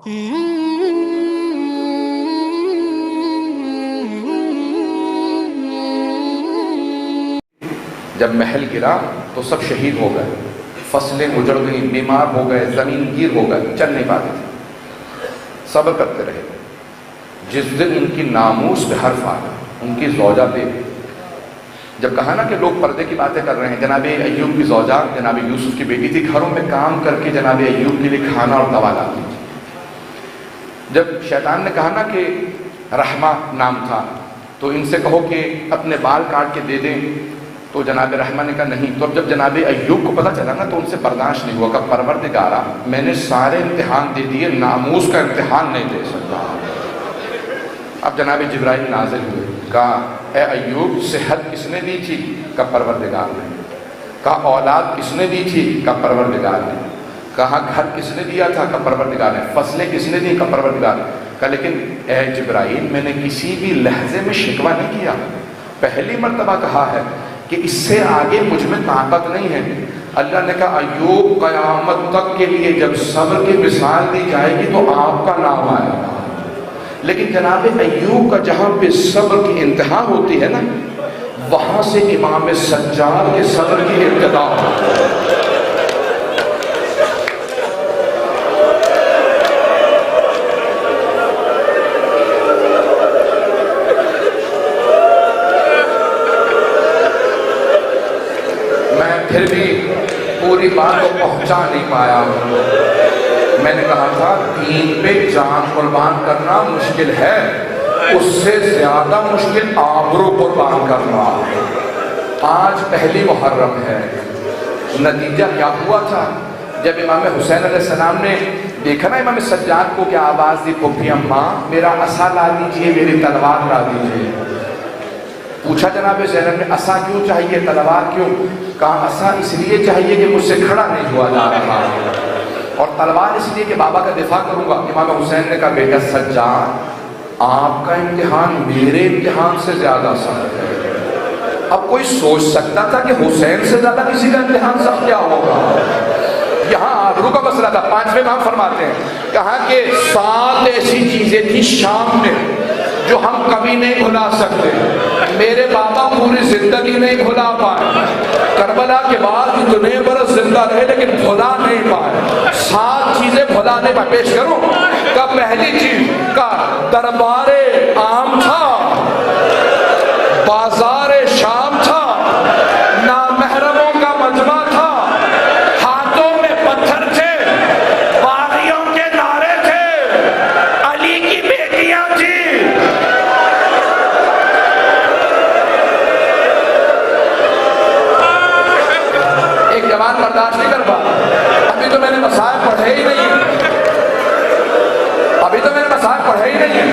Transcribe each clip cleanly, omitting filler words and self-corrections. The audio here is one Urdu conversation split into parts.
جب محل گرا تو سب شہید ہو گئے، فصلیں اجڑ گئیں، بیمار ہو گئے، زمین گیر ہو گئے، چل نہیں پاتے تھے، صبر کرتے رہے۔ جس دن ان کی ناموس پہ حرف آ گیا، ان کی زوجہ پہ، جب کہا نا کہ لوگ پردے کی باتیں کر رہے ہیں، جناب ایوب کی زوجہ جناب یوسف کی بیٹی تھی، گھروں میں کام کر کے جناب ایوب کے لیے کھانا اور دوا لاتی تھی۔ جب شیطان نے کہا نا کہ رحمہ نام تھا تو ان سے کہو کہ اپنے بال کاٹ کے دے دیں، تو جناب رحمہ نے کہا نہیں۔ تو جب جناب ایوب کو پتہ چلا نا تو ان سے برداشت نہیں ہوا، کہ پروردگارا میں نے سارے امتحان دے دیے، ناموس کا امتحان نہیں دے سکتا۔ اب جناب جبرائیل نازل ہوئے، کہا اے ایوب صحت کس نے دی تھی؟ کہا پروردگار نے۔ کہا اولاد کس نے دی تھی؟ کہا پروردگار نے۔ کہا گھر کس نے دیا تھا؟ کہا پروردگار نے۔ فصلیں کس نے دی؟ کہا پروردگار نے۔ کہا لیکن اے جبرائیل میں نے کسی بھی لحظے میں شکوہ نہیں کیا، پہلی مرتبہ کہا ہے کہ اس سے آگے مجھ میں طاقت نہیں ہے۔ اللہ نے کہا ایوب قیامت تک کے لیے جب صبر کی مثال دی جائے گی تو آپ کا نام آئے گا، لیکن جناب ایوب کا جہاں پہ صبر کی انتہا ہوتی ہے نا، وہاں سے امام سجاد کے صبر کی ابتدا ہوتی ہے۔ پھر بھی پوری بات کو پہنچا نہیں پایا۔ میں نے کہا تھا دین پہ جان قربان کرنا مشکل ہے، اس سے زیادہ مشکل آبرو قربان کرنا۔ آج پہلی محرم ہے، نتیجہ کیا ہوا تھا؟ جب امام حسین علیہ السلام نے دیکھا نا امام سجاد کو، کیا آواز دی؟ پھپھی اماں میرا عصا لا دیجئے، میری تلوار لا دیجئے۔ پوچھا جناب زینب نے عصا کیوں چاہیے، تلوار کیوں؟ کہا عصا اس لیے چاہیے کہ مجھ سے کھڑا نہیں ہوا جا رہا، اور تلوار اس لیے کہ بابا کا دفاع کروں گا۔ امام حسین نے کہا بیٹا سجاد آپ کا امتحان میرے امتحان سے زیادہ سخت ہے۔ اب کوئی سوچ سکتا تھا کہ حسین سے زیادہ کسی کا امتحان سخت کیا ہوگا؟ یہاں آبرو کا مسئلہ تھا۔ پانچویں امام فرماتے ہیں کہا کہ 7 ایسی چیزیں تھی شام میں جو ہم کبھی نہیں بھلا سکتے، میرے بابا پوری زندگی نہیں بھلا پائے، کربلا کے بعد اتنے برس زندہ رہے لیکن بھلا نہیں پائے۔ 7 چیزیں بھلا نہیں پائے۔ پیش کروں کا پہلی چیز کا دربار عام تھا، بازار شام تھا، نامحرموں کا مجمع تھا، ہاتھوں میں پتھر تھے، باغیوں کے نعرے تھے، علی کی بیٹیاں تھی۔ جوان برداشت نہیں کر پا، ابھی تو میں نے مسائل پڑھے ہی نہیں، ابھی تو میں نے مسائل پڑھے ہی نہیں۔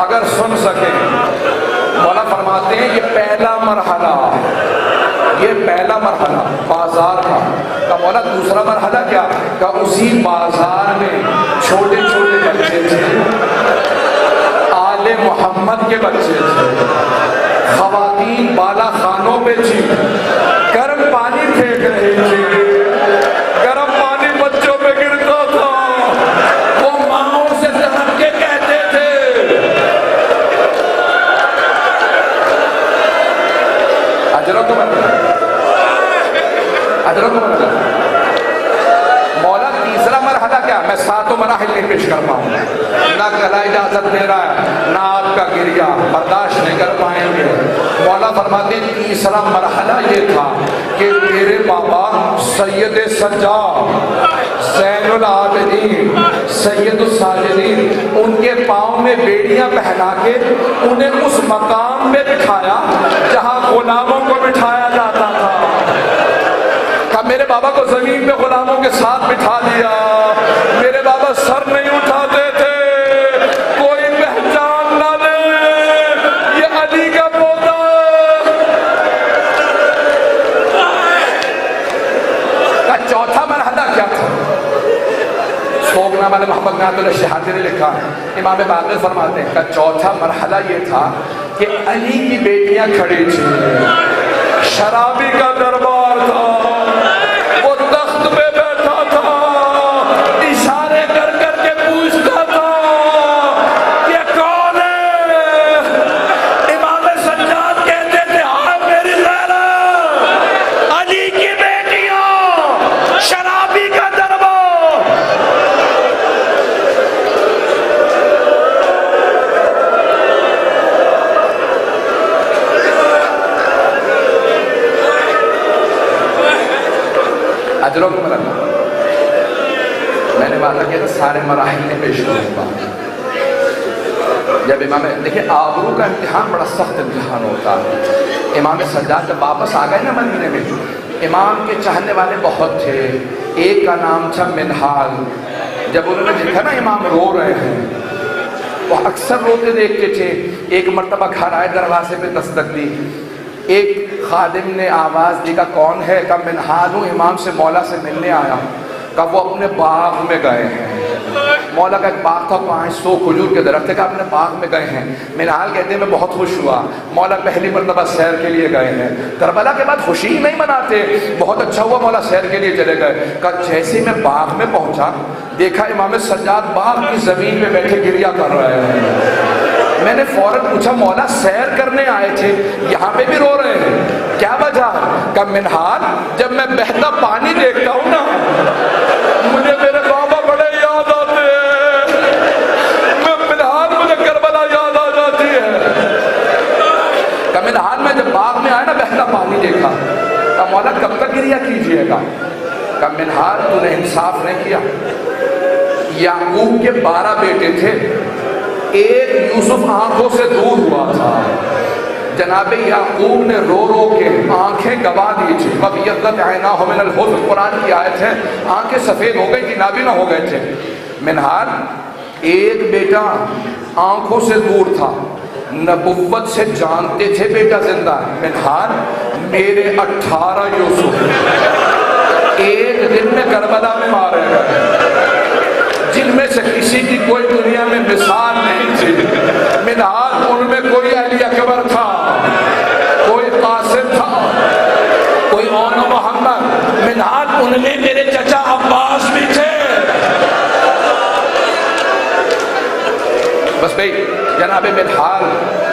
اگر سن سکے مولا فرماتے ہیں یہ پہلا مرحلہ، یہ پہلا مرحلہ بازار کا مولا۔ دوسرا مرحلہ کیا؟ کہ اسی بازار میں چھوٹے چھوٹے بچے تھے، آل محمد کے بچے تھے، خواتین بالا خانوں پہ تھی، گرم پانی پھینک رہی تھی، گرم پانی بچوں پہ گرتا تھا، وہ ماؤں سے دہن کے کہتے تھے اجرکم اللہ، اجرکم اللہ۔ مولا تیسرا مرحلہ کیا؟ میں 7 مراحل نہیں پیش کر پاؤں، نہ گلا اجازت دے رہا ہے، نہ آپ کا گریہ برداشت نہیں کر پائیں گے۔ مولا فرماتے ہیں تیسرا مرحلہ یہ تھا کہ میرے بابا سید سجاد، زین العابدین، سید الساجدین، ان کے پاؤں میں بیڑیاں پہنا کے انہیں اس مقام میں بٹھایا جہاں غلاموں کو بٹھایا جاتا تھا۔ کہ میرے بابا کو زمین پہ غلاموں کے ساتھ بٹھا دیا، میرے بابا سر نہیں اٹھاتے تھے، کوئی پہچان نہ لے یہ علی کا پوتا۔ کا چوتھا مرحلہ کیا تھا؟ سوگنامہ محمد نعت اللہ شہادی نے لکھا ہے، امام باقر فرماتے ہیں کہ چوتھا مرحلہ یہ تھا کہ علی کی بیٹیاں کھڑی تھی، شرابی کا دربار تھا، وہ تخت پہ بیٹھا تھا، وعدہ کیا تھا سارے مراحل میں پیش کروں گا. جب امام دیکھیں آبرو کا امتحان بڑا سخت امتحان ہوتا ہے. امام سجاد جب واپس آ گئے نا مدینے میں، امام کے چاہنے والے بہت تھے. ایک کا نام تھا منہال. جب انہوں نے دیکھا نا امام رو رہے ہیں، وہ اکثر روتے دیکھتے تھے. ایک مرتبہ گھر آئے، دروازے پہ دستک دی. ایک خادم نے آواز دی، کہا کون ہے؟ کہا منہال ہوں، امام سے مولا سے ملنے آیا. کہا وہ اپنے باغ میں گئے ہیں. مولا کا ایک باغ تھا، 500 کھجور کے درخت تھے. کہا اپنے باغ میں گئے ہیں. منہال کہتے ہیں میں بہت خوش ہوا، مولا پہلی مرتبہ سیر کے لیے گئے ہیں. کربلا کے بعد خوشی ہی نہیں مناتے، بہت اچھا ہوا مولا سیر کے لیے چلے گئے. کہا جیسے میں باغ میں پہنچا، دیکھا امام سجاد باغ کی زمین پہ بیٹھے گریہ کر رہے ہیں. میں نے فوراً پوچھا مولا سیر کرنے آئے تھے، یہاں پہ بھی رو رہے ہیں، کیا وجہ؟ کہا منہال جب میں بہتا پانی دیکھتا ہوں نا، مجھے میرے بابا بڑے یاد آتے ہیں. میں منہال مجھے کربلا یاد آ جاتی ہے. کہا منہال میں جب باغ میں آیا نا بہتا پانی دیکھا. کہا مولا کب تک گریہ کیجئے گا؟ کہا منہال تو نے انصاف نہیں کیا. یعقوب کے 12 بیٹے تھے، ایک یوسف آنکھوں سے دور ہوا تھا. جناب یعقوب نے رو رو کے آنکھیں گوا دی تھی. وَبِيَضَّتْ عَيْنَاهُ مِنَ الْحُزْنِ، قرآن کی آیت ہے، آنکھیں سفید ہو گئی تھی، نابینا ہو گئے تھے. منہال ایک بیٹا آنکھوں سے دور تھا، نبوت سے جانتے تھے بیٹا زندہ ہے. منہال میرے 18 یوسف ایک دن میں کربلا میں مارے گئے، جن میں سے کسی کی کوئی دنیا میں مثال نہیں تھی. منہال ان میں کوئی علی اکبر تھا، کوئی قاسم تھا، کوئی اون محمد. منہال ان میں میرے چچا عباس بھی تھے. بس بھئی جناب منہال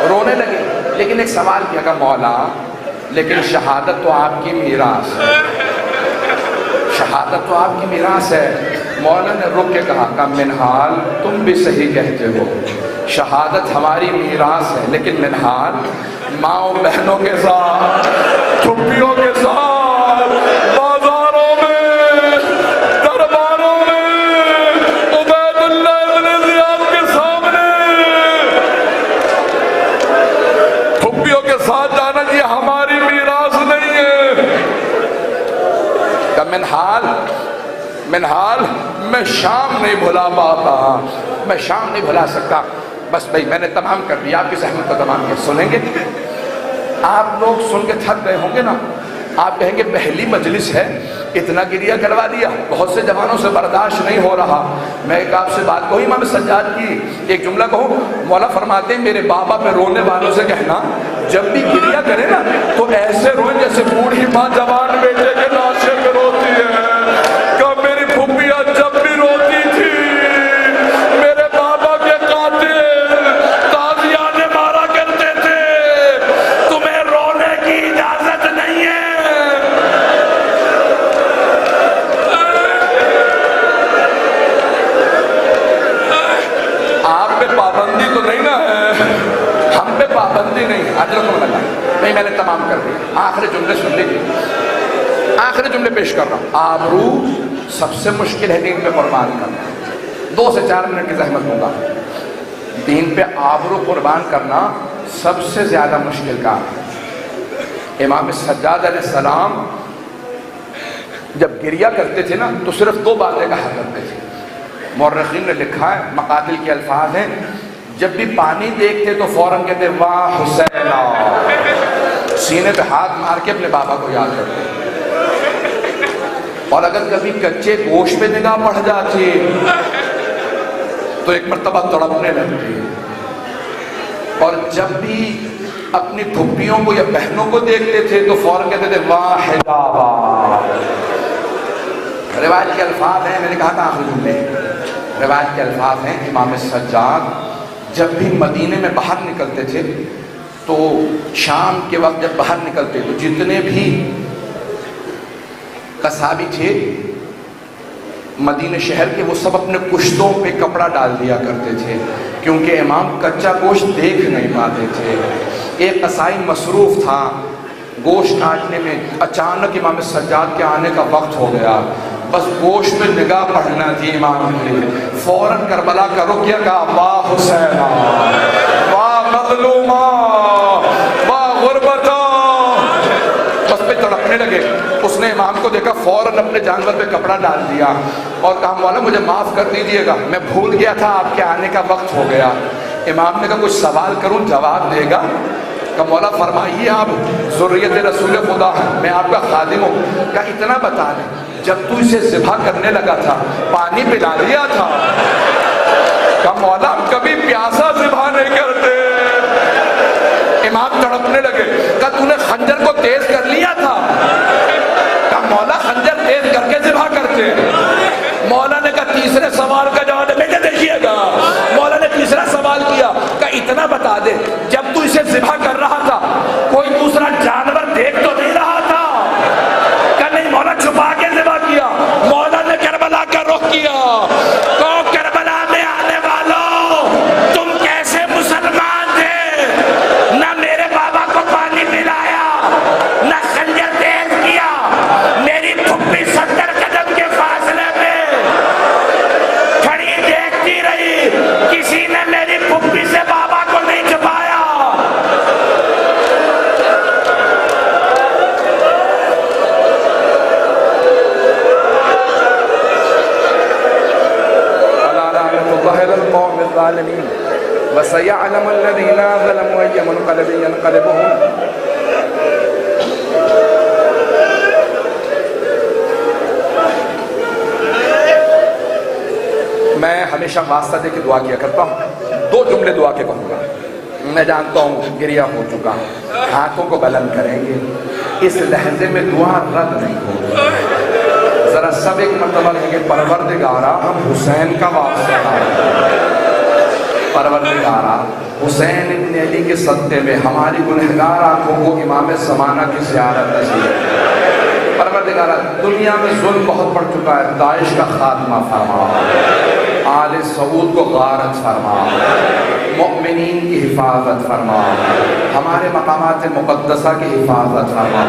رونے لگے. لیکن ایک سوال کیا کہ مولا لیکن شہادت تو آپ کی میراث ہے، شہادت تو آپ کی میراث ہے. مولا نے رک کے کہا کہ منہال تم بھی صحیح کہتے ہو، شہادت ہماری میراث ہے، لیکن منہال ماں و بہنوں کے ساتھ، چھپیوں کے ساتھ، بازاروں میں، درباروں میں، عبید اللہ ابن زیاد کے سامنے چھپیوں کے ساتھ جانا یہ ہماری میراث نہیں ہے. کہ منہال میں شام نہیں بھلا پاتا، میں شام نہیں بھلا سکتا. بس بھئی میں نے تمام کر دیا، آپ کی زحمت کو تمام کیا. سنیں گے آپ لوگ، سن کے تھک گئے ہوں گے نا. آپ کہیں گے پہلی مجلس ہے، اتنا گریہ کروا دیا، بہت سے جوانوں سے برداشت نہیں ہو رہا. میں ایک آپ سے بات کہوں، امام سجاد کی ایک جملہ کہوں. مولا فرماتے ہیں میرے بابا پہ رونے والوں سے کہنا جب بھی گریہ کرے نا تو ایسے روئیں جیسے بوڑھی ماں جوان بیٹے کے لاشے پہ روتی ہے. کہ میری پھپھیاں جب بھی روتی تھی، میرے بابا کے قاتل تازیانے مارا کرتے تھے، تمہیں رونے کی اجازت نہیں ہے. آپ پہ پابندی تو نہیں نا ہے، ہم پہ پابندی نہیں. اجرکم لگا نہیں، میں نے تمام کر دیا. آخری جملے سن لیجیے، آخری جملے پیش کر رہا ہوں. آبرو سب سے مشکل ہے دین پہ قربان کرنا. 2 سے 4 منٹ کی زحمت ہوگا. دین پہ آبرو قربان کرنا سب سے زیادہ مشکل کام ہے. امام سجاد علیہ السلام جب گریہ کرتے تھے نا تو صرف 2 باتیں کہا کرتے تھے. مورخین نے لکھا ہے، مقاتل کے الفاظ ہیں، جب بھی پانی دیکھتے تو فوراً کہتے واہ حسینہ، سینے پہ ہاتھ مار کے اپنے بابا کو یاد کرتے. اور اگر کبھی کچے گوشت پہ نگاہ پڑ جاتی تو ایک مرتبہ تڑپنے لگتے. اور جب بھی اپنی پھپھیوں کو یا بہنوں کو دیکھتے تھے تو فوراً کہتے تھے واہ حجابہ. روایت کے الفاظ ہیں، میں نے کہا تھا آخری جملے، روایت کے الفاظ ہیں، امام سجاد جب بھی مدینے میں باہر نکلتے تھے تو شام کے وقت جب باہر نکلتے تو جتنے بھی قصابی تھے مدینہ شہر کے وہ سب اپنے کشتوں پہ کپڑا ڈال دیا کرتے تھے، کیونکہ امام کچا گوشت دیکھ نہیں پاتے تھے. ایک قصائی مصروف تھا گوشت کاٹنے میں، اچانک امام سجاد کے آنے کا وقت ہو گیا. بس گوشت میں نگاہ پڑھنا تھی امام نے، فوراً کربلا کا رخ کیا، کہا واہ حسینا، واہ مظلوما، واہ غربتا، بس پہ تڑپنے لگے۔ اس نے امام کو دیکھا، فوراً اپنے جانور پہ کپڑا ڈال دیا اور کہا مولا مجھے معاف کر دیجئے گا، میں بھول گیا تھا آپ کے آنے کا وقت ہو گیا۔ امام نے کہا کچھ سوال کروں جواب دے گا؟ کہ مولا فرمائیے، آپ ذریت رسول خدا ہیں، میں آپ کا خادم ہوں۔ کہا اتنا بتا دیں، جب تو اسے ذبح کرنے لگا تھا پانی پلا لیا تھا؟ کہا مولا ہم کبھی پیاسا ذبح نہیں کرتے۔ امام تڑپنے لگے، کہا تو نے خنجر کو تیز کر لیا تھا؟ کہا مولا خنجر تیز کر کے ذبح کرتے۔ مولا نے کہا تیسرے سوال کا جواب بیٹے دیکھیے گا۔ مولا نے تیسرا سوال کیا، کہا اتنا بتا دے جب تو اسے ذبح کر رہا تھا کوئی دوسرا جانور دیکھ تو نہیں رہا تھا؟ کہا نہیں مولا چھپا کے ذبح کیا۔ مولا نے کربلا کا رخ کیا، کہا کربلا میں آنے والوں تم کیسے مسلمان تھے؟ نہ میرے بابا کو پانی پلایا، نہ خنجر تیز کیا، میری پھپھی 70 قدم کے فاصلے میں کھڑی دیکھتی رہی، کسی نے میری پھپھی سے بابا کو نہیں چھپایا۔ القوم الظالمين وسيعلم الذين ظلموا أي منقلب ينقلبون۔ میں ہمیشہ واسطہ دے کے دعا کیا کرتا ہوں، 2 جملے دعا کے کہوں گا۔ میں جانتا ہوں گریہ ہو چکا، ہاتھوں کو بلند کریں گے، اس لہجے میں دعا رد نہیں ہوگی۔ ذرا سب ایک مرتبہ کہیں گے پروردگارا ہم حسین کا واسطہ، پروردگارا حسین ابن علی کے صدقے میں ہماری گنہگار آنکھوں کو امام زمانہ کی زیارت نصیب۔ پروردگارا دنیا میں ظلم بہت بڑھ چکا ہے، داعش کا خاتمہ فرما، آل سعود کو غارت فرما، مؤمنین کی حفاظت فرما، ہمارے مقامات مقدسہ کی حفاظت فرما،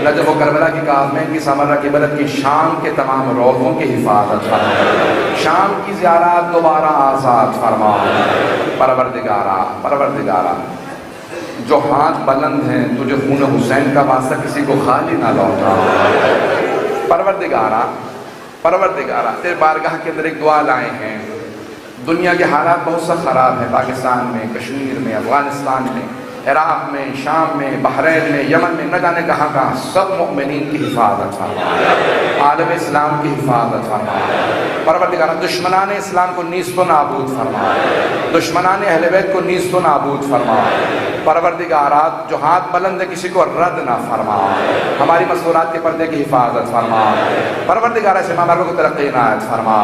نجف و کربلا کی کاظمین کی سمرہ کی بلد کی شام کے تمام روضوں کی حفاظت فرما، شام کی زیارات دوبارہ آزاد فرما۔ پروردگارا جو ہاتھ بلند ہیں تجھے خون حسین کا واسطہ کسی کو خالی نہ لوٹا۔ پروردگارا تیرے بارگاہ کے اندر ایک دعا لائے ہیں، دنیا کے حالات بہت سا خراب ہیں، پاکستان میں، کشمیر میں، افغانستان میں، عراق میں، شام میں، بحرین میں، یمن میں، نہ جانے کہاں کہاں، سب مؤمنین کی حفاظت فرما، عالم اسلام کی حفاظت فرما۔ پروردگارا دشمنان اسلام کو نیست و نابود فرما، دشمنان اہل بیت کو نیست و نابود فرما۔ پروردگارا جو ہاتھ بلند ہے کسی کو رد نہ فرما، ہماری مسورات کے پردے کی حفاظت فرما۔ پروردگارا اس امام کو ترقی عنایت فرما،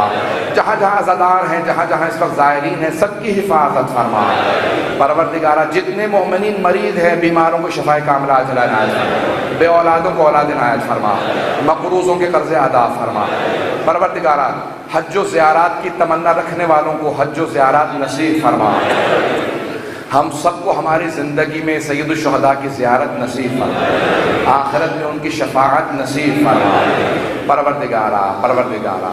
جہاں جہاں عزادار ہیں، جہاں جہاں اس وقت زائرین ہیں، سب کی حفاظت فرما۔ پروردگارا جتنے مومنین مریض ہیں، بیماروں کو شفاء کاملہ عاجلہ عنایت فرما، بے اولادوں کو اولاد عنایت فرما، مقروضوں کے قرض ادا فرما۔ پروردگارا حج و زیارات کی تمنا رکھنے والوں کو حج و زیارات نصیب فرما، ہم سب کو ہماری زندگی میں سید الشہداء کی زیارت نصیب فرما، آخرت میں ان کی شفاعت نصیب فرما۔ پروردگارا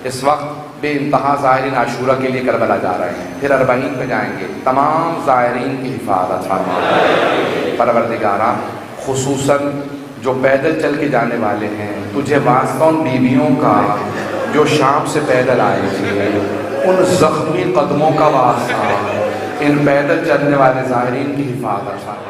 اس وقت بے انتہا زائرین عاشورہ کے لیے کربلا جا رہے ہیں، پھر 40 پہ جائیں گے، تمام زائرین کی حفاظت فرما۔ پروردگارا خصوصاً جو پیدل چل کے جانے والے ہیں، تجھے واسطہ ان بیویوں کا جو شام سے پیدل آئے تھے، ان زخمی قدموں کا واسطہ، ان پیدل چلنے والے زائرین کی حفاظت فرما۔